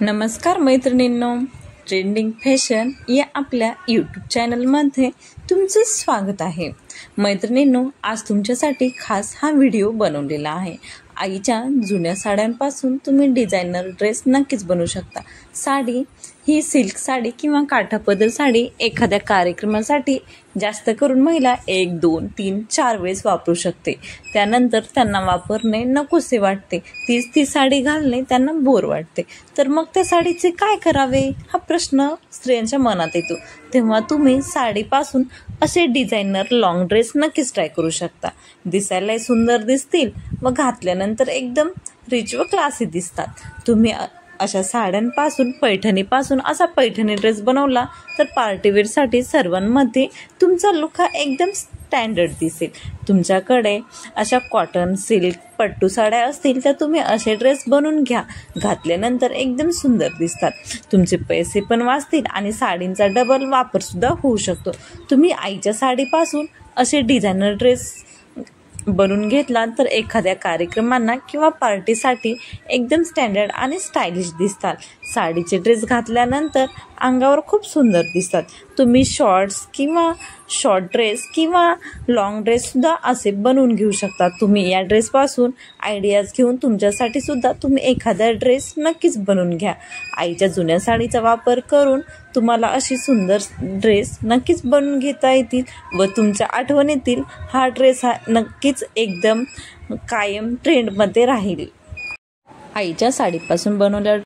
नमस्कार मैत्रिणींनो, trending fashion या आपल्या यूट्यूब चॅनलमध्ये तुमचं स्वागत आहे। मैत्रिणींनो, आज तुमच्यासाठी खास हा व्हिडिओ बनवलेला आहे। आईच्या जुन्या साड्यांपासून तुम्ही डिझायनर ड्रेस नक्कीच बनवू शकता। साडी ही सिल्क साडी किंवा काठापदर साडी एखाद्या कार्यक्रमासाठी जास्त करून महिला 1, 2, 3, 4 वेळेस वापरू शकते। त्यानंतर त्यांना वापरणे नकोसे वाटते, तीच ती साडी घालणे त्यांना बोर वाटते। तर मग त्या साडीचे काय करावे हा प्रश्न स्त्रियांच्या मनात येतो। तेव्हा तुम्ही साडीपासून असे डिझायनर लॉंग ड्रेस नक्कीच ट्राय करू शकता। दिसायला सुंदर दिसतील व घातल्यानंतर एकदम रिच व क्लासी दिसतात। तुम्ही अशा साड्यांपासून पैठणीपासून असा पैठणी ड्रेस बनवला तर पार्टीवेअरसाठी सर्वांमध्ये तुमचा लुक हा एकदम स्टँडर्ड दिसेल। तुमच्याकडे अशा कॉटन, सिल्क, पट्टू साड्या असतील तर तुम्ही असे ड्रेस बनवून घ्या, घातल्यानंतर एकदम सुंदर दिसतात। तुमचे पैसे पण वाचतील आणि साडींचा डबल वापरसुद्धा होऊ शकतो। तुम्ही आईच्या साडीपासून असे डिझायनर ड्रेस बनवून घेतला तर एखाद्या कार्यक्रमांना किंवा पार्टीसाठी एकदम स्टँडर्ड आणि स्टायलिश दिसतात। साडीचे ड्रेस घातल्यानंतर अंगावर खूप सुंदर दिसतात। तुम्ही शॉर्ट ड्रेस किंवा लॉंग ड्रेससुद्धा असे बनवून घेऊ शकता। तुम्ही या ड्रेसपासून आयडियाज घेऊन तुमच्यासाठी सुद्धा तुम्ही एखादा ड्रेस नक्कीच बनवून घ्या। आईच्या जुन्या साडीचा वापर करून तुम्हाला अशी सुंदर ड्रेस नक्कीच बनवून घेता येतील व तुमच्या आठवणीतील हा ड्रेस हा नक्कीच एकदम कायम ट्रेंडमध्ये राहील। आईच्या साडीपासून बनवलेला